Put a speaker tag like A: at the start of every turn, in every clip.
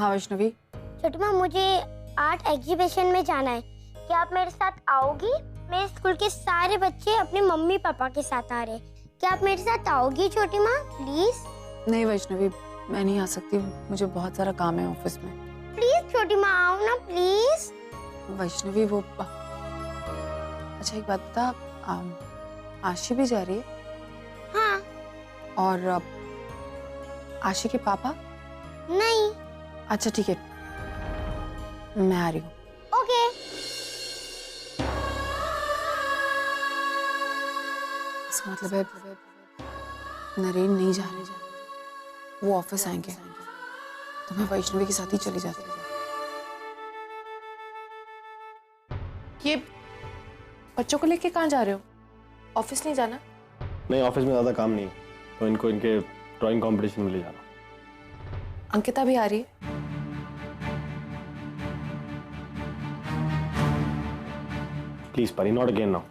A: हाँ वैष्णवी।
B: छोटी माँ, मुझे आर्ट एग्जीबिशन में जाना है, क्या आप मेरे साथ आओगी? मेरे स्कूल के सारे बच्चे अपने मम्मी पापा के साथ आ रहे हैं, क्या आप मेरे साथ आओगी छोटी माँ प्लीज?
A: नहीं वैष्णवी, मैं नहीं आ सकती, मुझे बहुत सारा काम है ऑफिस में।
B: प्लीज छोटी माँ आओ ना प्लीज।
A: वैष्णवी वो अच्छा एक बात बता, आशी भी जा रही है?
B: हाँ।
A: और आशी के पापा?
B: नहीं।
A: अच्छा ठीक है, मैं आ रही हूँ।
B: ओके।
A: इसका मतलब है नरेन नहीं जा रहे, वो ऑफिस आएंगे तो मैं वैष्णवी के साथ ही चली जाती। ये बच्चों को लेके कहाँ जा रहे हो? ऑफिस नहीं जाना?
C: नहीं, ऑफिस में ज्यादा काम नहीं, तो इनको इनके ड्राइंग कंपटीशन में ले जाना।
A: अंकिता भी आ रही है?
C: प्लीज परी, नॉट अगेन नाउ।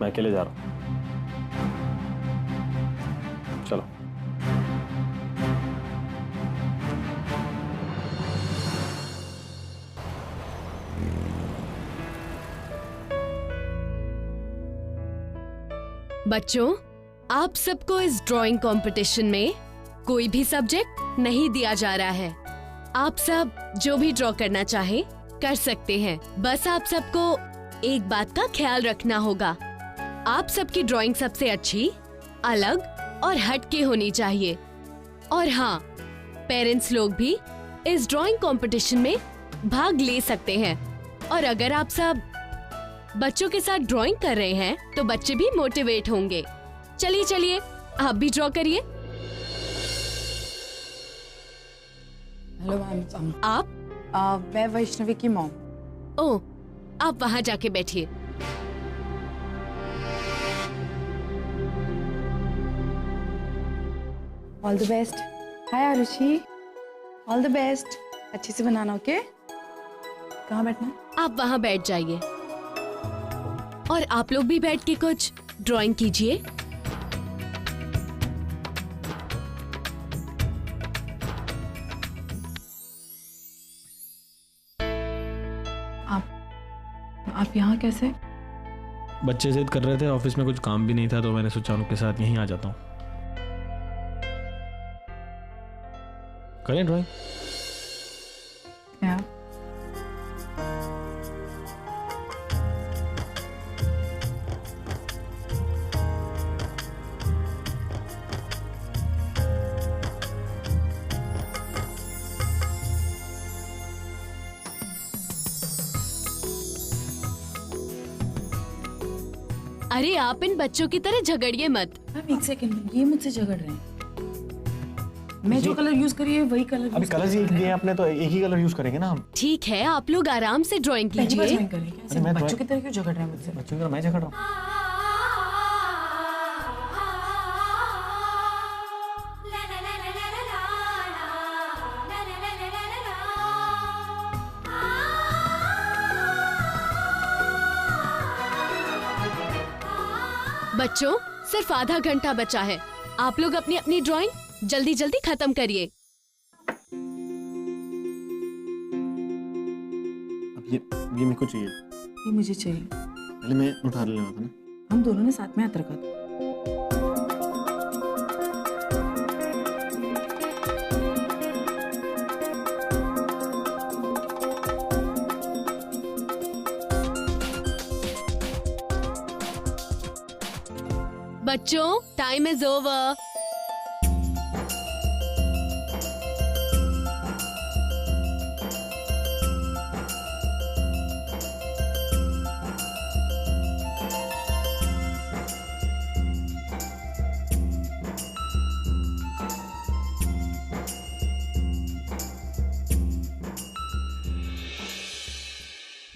C: मैं अकेले जा रहा हूँ, चलो।
D: बच्चों, आप सबको इस ड्राइंग कंपटीशन में कोई भी सब्जेक्ट नहीं दिया जा रहा है। आप सब जो भी ड्रॉ करना चाहे कर सकते हैं। बस आप सबको एक बात का ख्याल रखना होगा, आप सबकी ड्राइंग सबसे अच्छी, अलग और हटके होनी चाहिए। और हाँ, पेरेंट्स लोग भी इस ड्राइंग कंपटीशन में भाग ले सकते हैं। और अगर आप सब बच्चों के साथ ड्राइंग कर रहे हैं तो बच्चे भी मोटिवेट होंगे। चलिए चलिए, आप भी ड्रॉ करिए।
A: Hello ma'am.
D: आप?
A: मैं वैष्णवी की मॉम।
D: ओह, आप वहाँ जाके बैठिए।
A: All the best. Hi Arushi, all the best. अच्छे से बनाना, ओके? कहाँ बैठना है?
D: आप वहाँ बैठ जाइए और आप लोग भी बैठ के कुछ ड्राइंग कीजिए।
A: आप यहाँ कैसे?
C: बच्चे जिद कर रहे थे, ऑफिस में कुछ काम भी नहीं था, तो मैंने सोचा उनके साथ यहीं आ जाता हूँ। करें ड्राइंग?
D: अरे आप इन बच्चों की तरह झगड़िए मत।
A: मैम एक सेकंड, ये मुझसे झगड़ रहे हैं। मैं जो कलर यूज करी है वही कलर।
C: अभी कलर एक दिए आपने, तो एक ही कलर यूज करेंगे ना हम।
D: ठीक है, आप लोग आराम से ड्राइंग कीजिए।
A: बच्चों की तरह क्यों झगड़ रहे हैं मुझसे?
C: बच्चों की तरह मैं झगड़ रहा हूँ?
D: बच्चों, सिर्फ आधा घंटा बचा है, आप लोग अपनी अपनी ड्राइंग जल्दी जल्दी खत्म करिए।
C: अब ये मेरे को चाहिए।
A: ये मुझे चाहिए।
C: पहले मैं उठा लेने वाला था ना।
A: हम दोनों ने साथ में हाथ रखा था।
D: बच्चों, टाइम इज ओवर।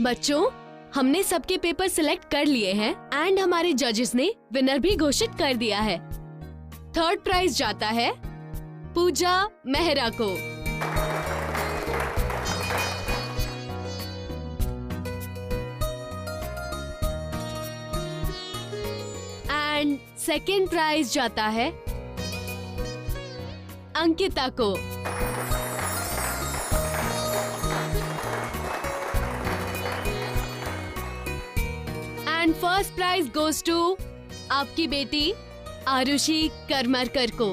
D: बच्चों, हमने सबके पेपर सिलेक्ट कर लिए हैं एंड हमारे जजेस ने विनर भी घोषित कर दिया है। थर्ड प्राइज जाता है पूजा मेहरा को। एंड सेकेंड प्राइज जाता है अंकिता को। And first prize goes to आपकी बेटी आरुषि करमरकर को।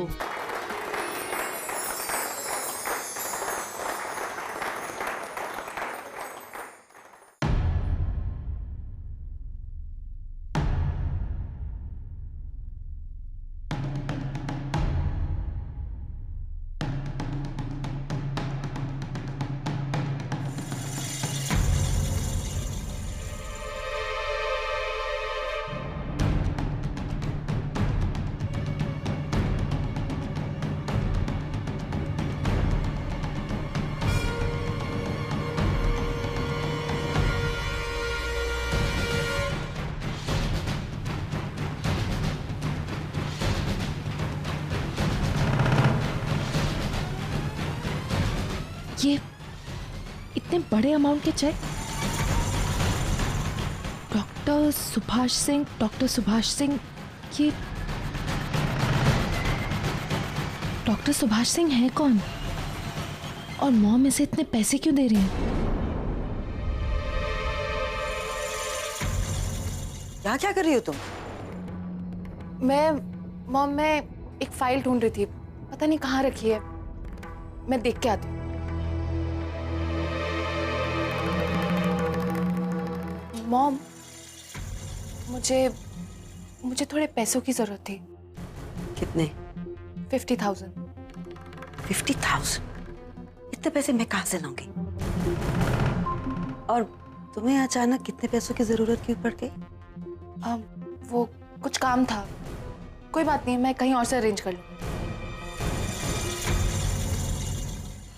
E: ये इतने बड़े अमाउंट के चेक डॉक्टर सुभाष सिंह ये डॉक्टर सुभाष सिंह है कौन और मॉम इसे इतने पैसे क्यों दे रही है?
F: यहाँ क्या कर रही हो तुम?
A: मैं एक फाइल ढूंढ रही थी, पता नहीं कहाँ रखी है, मैं देख के आती हूँ। मॉम, मुझे थोड़े पैसों की जरूरत थी।
F: कितने?
A: 50,000।
F: 50,000? इतने पैसे मैं कहाँ से लाऊंगी? और तुम्हें अचानक कितने पैसों की जरूरत क्यों पड़ गई?
A: वो कुछ काम था, कोई बात नहीं, मैं कहीं और से अरेंज कर लूँगी।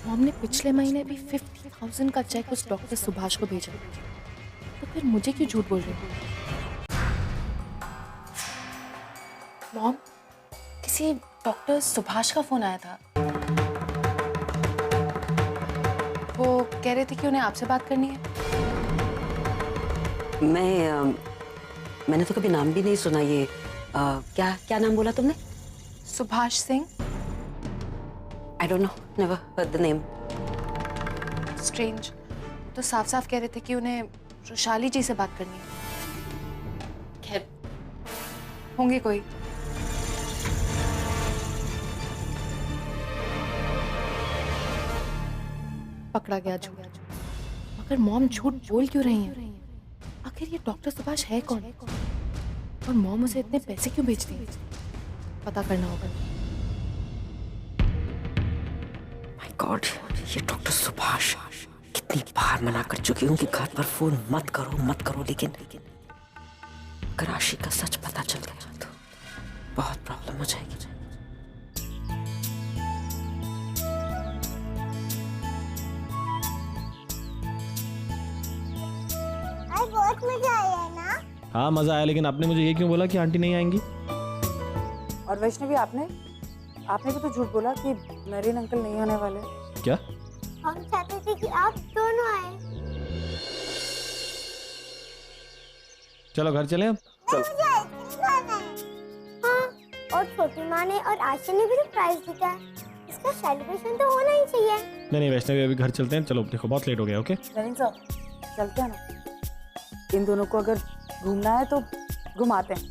A: मॉम ने पिछले महीने भी 50,000 का चेक उस डॉक्टर सुभाष को भेजा, तो फिर मुझे क्यों झूठ बोल रही हो? मॉम, किसी डॉक्टर सुभाष का फोन आया था, वो कह रहे थे कि उन्हें आपसे बात करनी है।
F: मैंने तो कभी नाम भी नहीं सुना ये। क्या नाम बोला तुमने?
A: Subhash Singh.
F: I don't know, never heard the name.
A: Strange, तो साफ साफ कह रहे थे कि उन्हें रुशाली जी से बात करनी है। खैर, होंगे कोई। पकड़ा गया झूठ। मगर मॉम झूठ बोल क्यों रही हैं? आखिर ये डॉक्टर सुभाष है कौन? और मॉम उसे इतने पैसे क्यों भेजती है? पता करना होगा।
F: माय गॉड, ये डॉक्टर सुभाष कितनी बार मना कर चुकी हूँ कि घर पर फोन मत करो, लेकिन अगर आशी का सच पता चल गया तो बहुत प्रॉब्लम हो जाएगी।
B: बहुत मजा आया ना?
C: हाँ मजा आया, लेकिन आपने मुझे ये क्यों बोला कि आंटी नहीं आएंगी?
G: और वैष्णवी, आपने भी तो झूठ बोला कि नरेन अंकल नहीं आने वाले।
C: क्या?
B: हम चाहते थे कि आप दोनों आए।
C: चलो घर चलें अब।
B: मुझे आइसक्रीम खाना है। हाँ, और छोटी माँ ने और आशा ने भी तो प्राइज जीता है, इसका सेलिब्रेशन तो होना ही चाहिए।
C: नहीं वैष्णवी, अभी घर चलते हैं। चलो देखो बहुत लेट हो गया। ओके
G: नरेन साहब, चलते हैं ना। इन दोनों को अगर घूमना है तो घुमाते हैं।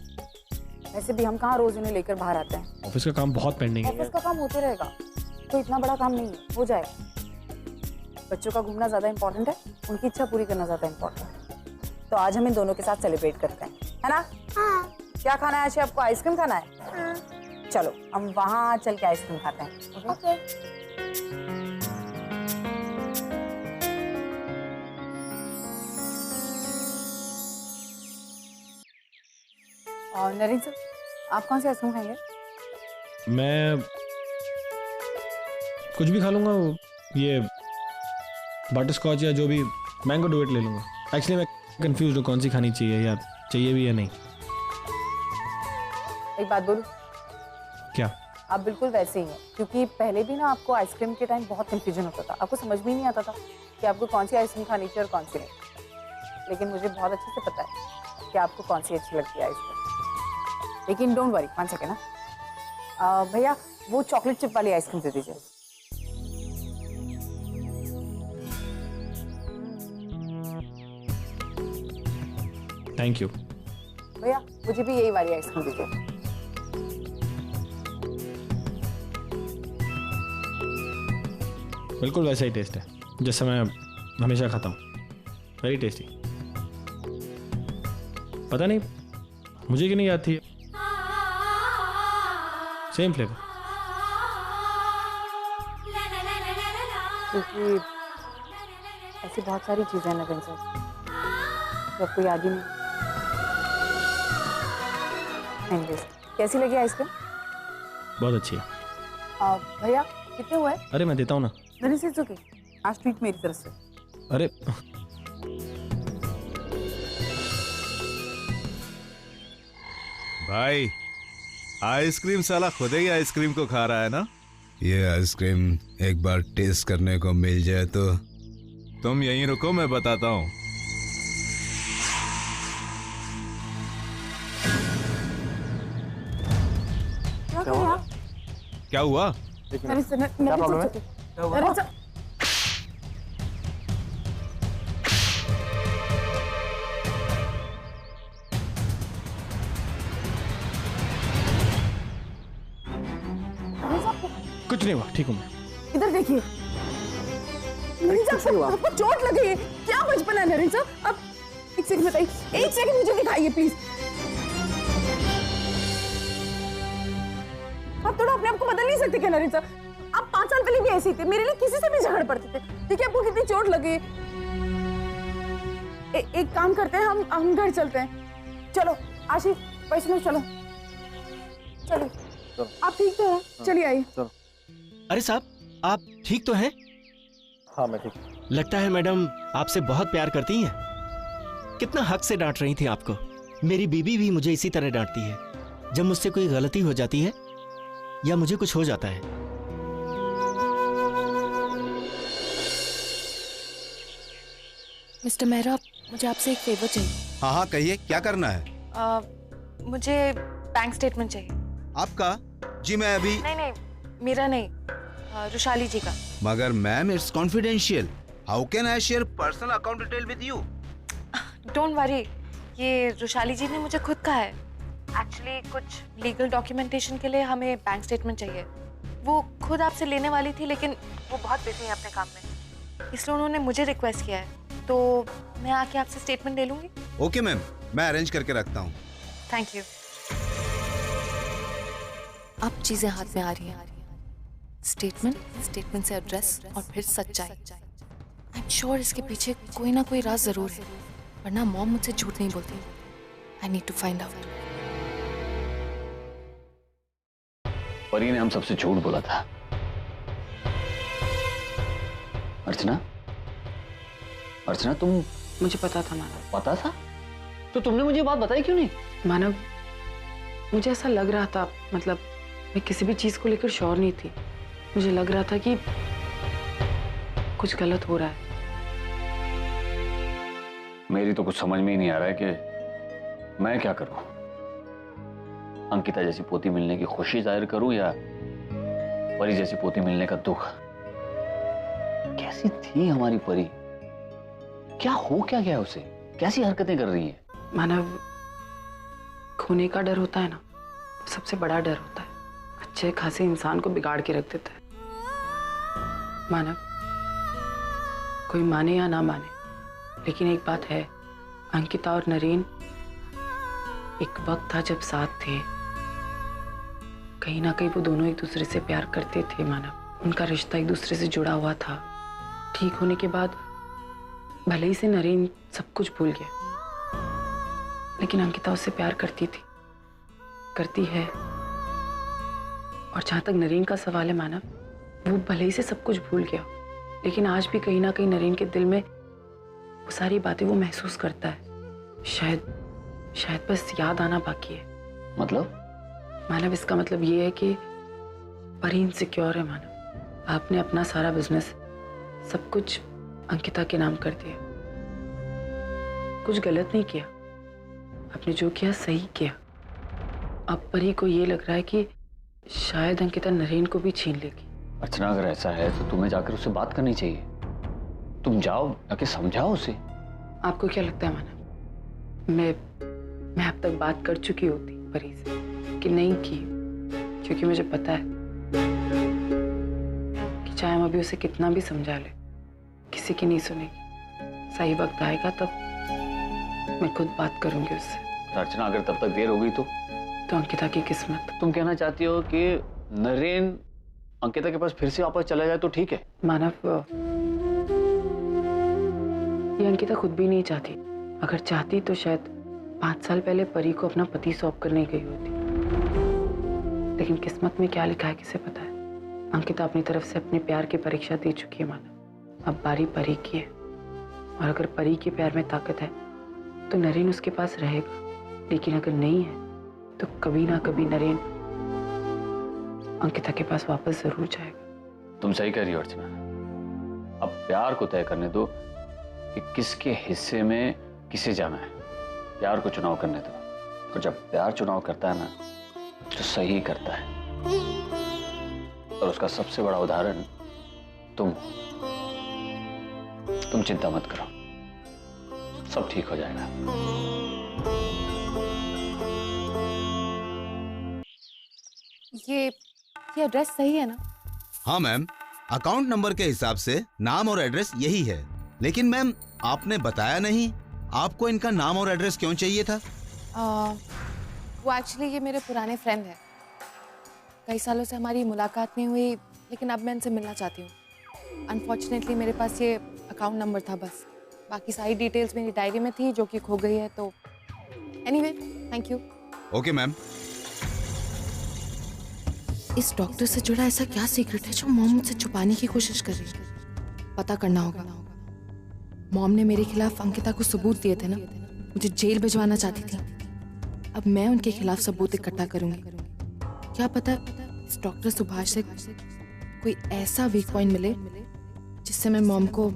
G: वैसे भी हम कहाँ रोज इन्हें लेकर बाहर आते हैं।
C: ऑफिस का काम बहुत पेंडिंग है।
G: ऑफिस का काम होते रहेगा, तो इतना बड़ा काम नहीं है, हो जाएगा। बच्चों का घूमना ज्यादा इम्पोर्टेंट है, उनकी इच्छा पूरी करना ज्यादा इम्पोर्टेंट है। तो आज हम इन दोनों के साथ सेलिब्रेट करते हैं, है ना?
B: हाँ।
G: क्या खाना है? आपको आइसक्रीम खाना है?
B: हाँ।
G: चलो हम वहाँ चल के आइसक्रीम खाते हैं।
B: ओके।
G: और नरेन सर, आप कौन सी आइसक्रीम खाएंगे?
C: मैं कुछ भी खा लूंगा, ये बटर स्कॉच या जो भी, मैंगो डुएट ले लूंगा। एक्चुअली मैं कंफ्यूज हूँ कौन सी खानी चाहिए या चाहिए भी या नहीं।
G: एक बात बोलूं?
C: क्या?
G: आप बिल्कुल वैसे ही हैं, क्योंकि पहले भी ना आपको आइसक्रीम के टाइम बहुत कंफ्यूजन होता था, आपको समझ में नहीं आता था कि आपको कौन सी आइसक्रीम खानी चाहिए और कौन सी नहीं। लेकिन मुझे बहुत अच्छे से पता है कि आपको कौन सी अच्छी लगती है आइसक्रीम। लेकिन डोंट वरी, 1 सेकेंड ना। भैया, वो चॉकलेट चिप वाली आइसक्रीम दे दीजिए।
C: Thank you.
G: भैया मुझे भी यही वाली आइसक्रीम दीजिए।
C: बिल्कुल वैसा ही टेस्ट है जैसे मैं हमेशा खाता हूँ, वेरी टेस्टी। पता नहीं मुझे क्यों नहीं याद थी, सेम फ्लेवर।
G: क्योंकि ऐसी बहुत सारी चीजें हैं नवीन सर जो आपको याद ही नहीं। Anyways, कैसी लगी आइसक्रीम?
C: बहुत अच्छी है।
G: भैया कितने हुए?
C: अरे मैं देता हूँ ना।
G: नवीन सर ओके, आज ट्रीट मेरी तरफ से।
C: अरे
H: भाई आइसक्रीम साला खुद ही आइसक्रीम को खा रहा है ना।
I: ये आइसक्रीम एक बार टेस्ट करने को मिल जाए तो।
H: तुम यहीं रुको, मैं बताता हूँ। क्या हुआ?
G: नवीन सर, क्या प्रॉब्लम है? नवीन सर
C: कुछ नहीं हुआ, ठीक हूँ मैं।
G: इधर देखिए। नवीन साहब आपको चोट लगी है, क्या बचपन है नवीन साहब? अब एक सेकंड बताइए, एक सेकंड मुझे दिखाइए प्लीज। आप थोड़ा अपने आप को बदल नहीं सकते क्या नवीन साहब? आप 5 साल पहले भी ऐसे ही थे, मेरे लिए किसी से भी झगड़ पड़ते थे। देखिए आपको कितनी चोट लगी। एक काम करते हैं, हम घर चलते हैं। चलो आशीष, वैष्णव चलो चलो। आप ठीक तो हैं? चलिए आइए।
J: अरे साहब, आप ठीक तो हैं?
C: हाँ मैं ठीक।
J: लगता है मैडम आपसे बहुत प्यार करती हैं। कितना हक से डांट रही थी आपको। मेरी बीबी भी मुझे इसी तरह डांटती है जब मुझसे कोई गलती हो जाती है या मुझे कुछ हो जाता है।
A: मिस्टर मेहरा, मुझे आपसे एक फेवर चाहिए।
I: हाँ हाँ कहिए, क्या करना है?
A: मुझे बैंक स्टेटमेंट चाहिए।
I: आपका? जी मैं अभी।
A: नहीं, मेरा नहीं, रुशाली जी का।
I: मगर ma'am it's confidential, how can I share personal account detail with you?
A: Don't worry, ये रुशाली जी ने मुझे खुद कहा है। एक्चुअली कुछ लीगल डॉक्यूमेंटेशन के लिए हमें बैंक स्टेटमेंट चाहिए। वो खुद आपसे लेने वाली थी लेकिन वो बहुत बिजी है अपने काम में, इसलिए उन्होंने मुझे रिक्वेस्ट किया है। तो मैं आके आपसे स्टेटमेंट ले लूंगी।
I: ओके मैम, मैं अरेंज करके रखता हूँ।
A: Thank you. अब चीजें हाथ में आ रही हैं। स्टेटमेंट से एड्रेस और फिर सच्चाई। आई एम श्योर इसके पीछे कोई ना कोई राज जरूर है, वरना मॉम मुझसे झूठ नहीं बोलती। I need to find out.
K: Pari ने हम सबसे झूठ बोला था। अर्चना, तुम?
L: मुझे पता था मानव।
K: पता था? तो तुमने मुझे बात बताई क्यों नहीं?
L: मानव, मुझे ऐसा लग रहा था, मतलब मैं किसी भी चीज को लेकर श्योर नहीं थी। मुझे लग रहा था कि कुछ गलत हो रहा है।
K: मेरी तो कुछ समझ में ही नहीं आ रहा है कि मैं क्या करूं। अंकिता जैसी पोती मिलने की खुशी जाहिर करूं या परी जैसी पोती मिलने का दुख। कैसी थी हमारी परी? क्या हो क्या गया उसे? कैसी हरकतें कर रही है?
L: मानव, खोने का डर होता है ना, सबसे बड़ा डर होता है। अच्छे खासे इंसान को बिगाड़ के रख देता है। मानव, कोई माने या ना माने, लेकिन एक बात है, अंकिता और नरेन एक वक्त था जब साथ थे। कहीं ना कहीं वो दोनों एक दूसरे से प्यार करते थे। मानव, उनका रिश्ता एक दूसरे से जुड़ा हुआ था। ठीक होने के बाद भले ही से नरेन सब कुछ भूल गया, लेकिन अंकिता उससे प्यार करती थी, करती है। और जहां तक नरेन का सवाल है मानव, वो भले ही से सब कुछ भूल गया, लेकिन आज भी कहीं ना कहीं नरेन के दिल में वो सारी बातें वो महसूस करता है। शायद बस याद आना बाकी है।
K: मतलब?
L: मानव, इसका मतलब ये है कि परी इनसिक्योर है। मानव, आपने अपना सारा बिजनेस, सब कुछ अंकिता के नाम कर दिया। कुछ गलत नहीं किया, आपने जो किया सही किया। अब परी को ये लग रहा है कि शायद अंकिता नरेन को भी छीन लेगी।
K: अर्चना, अगर ऐसा है तो तुम्हें जाकर उससे बात करनी चाहिए। तुम जाओ, जाके समझाओ उसे।
L: आपको क्या लगता है मानव, मैं अब तक बात कर चुकी होती परी से कि नहीं की, क्योंकि मुझे पता है कि चाहे हम अभी उसे कितना भी समझा ले, किसी की नहीं सुनेगी। सही वक्त आएगा तब मैं खुद बात करूंगी उससे।
K: अर्चना, अगर तब तक देर हो गई तो
L: अंकिता की किस्मत।
K: तुम कहना चाहती हो कि नरेन अंकिता के पास फिर से वापस चला जाए तो ठीक है?
L: मानव, ये अंकिता खुद भी नहीं चाहती। अगर चाहती तो शायद 5 साल पहले परी को अपना पति सौंप कर नहीं गई होती। लेकिन किस्मत में क्या लिखा है किसे पता है। अंकिता अपनी तरफ से अपने प्यार की परीक्षा दे चुकी है मानव। अब बारी परी की है, और अगर परी के प्यार में ताकत है तो नरेन उसके पास रहेगा। लेकिन अगर नहीं है तो कभी ना कभी नरेन अंकिता के पास वापस जरूर जाएगा।
K: तुम सही कह रही हो अर्चना। अब प्यार को तय करने दो कि किसके हिस्से में किसे जाना है। प्यार को चुनाव करने दो, और जब प्यार चुनाव करता है ना तो सही करता है। और उसका सबसे बड़ा उदाहरण तुम चिंता मत करो, सब ठीक हो जाएगा।
A: ये एड्रेस सही है ना?
I: हाँ मैम, अकाउंट नंबर के हिसाब से नाम और एड्रेस यही है। लेकिन मैम आपने बताया नहीं, आपको इनका नाम और एड्रेस क्यों चाहिए था?
A: वो एक्चुअली ये मेरे पुराने फ्रेंड है। कई सालों से हमारी मुलाकात नहीं हुई, लेकिन अब मैं इनसे मिलना चाहती हूँ। अनफॉर्चुनेटली मेरे पास ये अकाउंट नंबर था बस, बाकी सारी डिटेल्स मेरी डायरी में थी जो कि खो गई है। तो anyway, thank you.
I: Okay ma'am.
E: इस डॉक्टर से जुड़ा ऐसा क्या सीक्रेट है जो मॉम मुझसे छुपाने की कोशिश कर रही है? पता करना होगा। मॉम ने मेरे खिलाफ अंकिता को सबूत दिए थे ना, मुझे जेल भिजवाना चाहती थी। अब मैं उनके खिलाफ सबूत इकट्ठा करूंगी। क्या पता इस डॉक्टर सुभाष से कोई ऐसा वीक पॉइंट मिले जिससे मैं मॉम को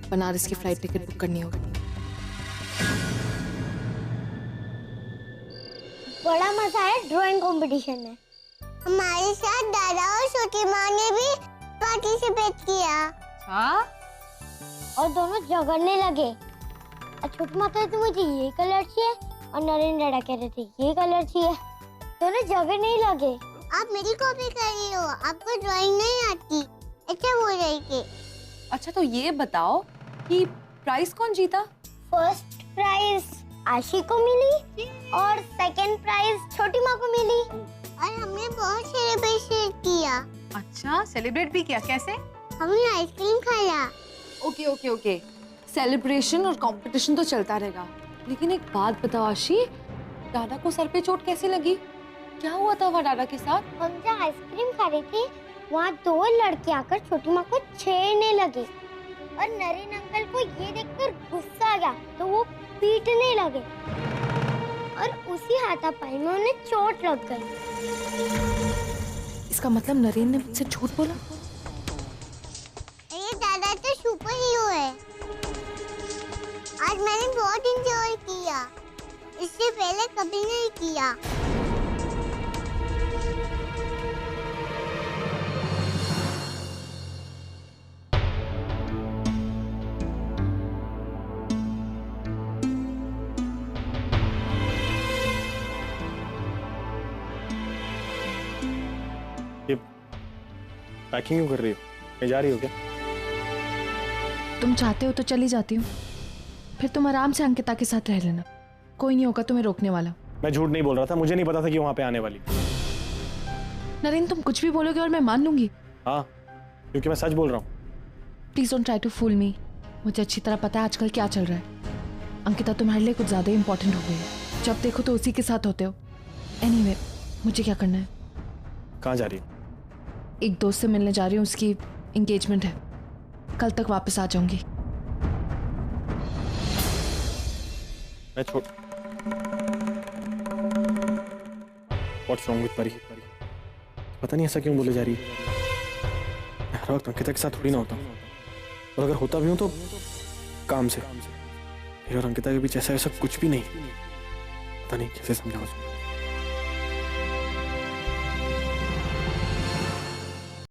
E: बनारस की फ्लाइट टिकट बुक करनी होगी।
B: बड़ा मजा है ड्राइंग कंपटीशन में। हमारे साथ दादा और छोटी माँ ने भी पार्टिसिपेट किया।
A: हाँ?
B: और दोनों झगड़ने लगे। छोटी माँ कहती मुझे ये कलर चाहिए, और नरेन दादा कह रहे थे ये कलर चाहिए। दोनों झगड़ने लगे। आप मेरी कॉपी कर रही हो, आपको ड्राइंग नहीं आती, ऐसा बोल रही थी।
A: अच्छा, तो ये बताओ कि प्राइस कौन जीता?
B: फर्स्ट प्राइज आशी को मिली और सेकंड प्राइज छोटी माँ को मिली। और हमने बहुत सेलिब्रेशन किया।
A: अच्छा, सेलिब्रेट भी किया? कैसे?
B: हमने आइसक्रीम खाया।
A: ओके ओके ओके, सेलिब्रेशन और कंपटीशन तो चलता रहेगा, लेकिन एक बात बताओ आशी, दादा को सर पे चोट कैसे लगी? क्या हुआ था वहाँ दादा के साथ?
B: हम जब आइसक्रीम खा रहे थे वहाँ 2 लड़के आकर छोटी माँ को छेड़ने लगे, और नरेन अंकल को ये देखकर गुस्सा आ गया तो वो पीटने लगे, और उसी हाथापाई में उन्हें चोट लग गई।
E: इसका मतलब नरेन ने मुझसे झूठ बोला?
B: ये दादा तो सुपर हीरो है। आज मैंने बहुत एंजॉय किया, इससे पहले कभी नहीं किया।
C: पैकिंग क्यों कर रही हो? कहीं जा रही हो क्या?
E: तुम चाहते हो तो चली जाती हूँ, फिर तुम आराम से अंकिता के साथ रह लेना। कोई नहीं होगा तुम्हें रोकने वाला।
C: मैं झूठ नहीं बोल रहा था, मुझे नहीं पता था कि वहां पे आने वाली।
E: नरेन, तुम कुछ भी बोलोगे और मैं मान लूंगी।
C: हाँ, क्योंकि मैं सच बोल रहा हूँ।
E: Please don't try to fool me. मुझे अच्छी तरह पता है आजकल क्या चल रहा है। अंकिता तुम्हारे लिए कुछ ज्यादा ही इंपॉर्टेंट हो गई है। जब देखो तो उसी के साथ होते हो। एनीवे, मुझे क्या करना है?
C: कहाँ जा रही हो?
E: एक दोस्त से मिलने जा रही हूँ, उसकी एंगेजमेंट है। कल तक वापस आ जाऊंगी।
C: मैं छोड़। What's wrong with परी? पता नहीं ऐसा क्यों बोले जा रही है। मैं हर वक्त अंकिता के साथ थोड़ी ना होता हूँ, और अगर होता भी हूँ तो काम से। मेरे और अंकिता के बीच ऐसा कुछ भी नहीं। पता नहीं कैसे समझाऊं।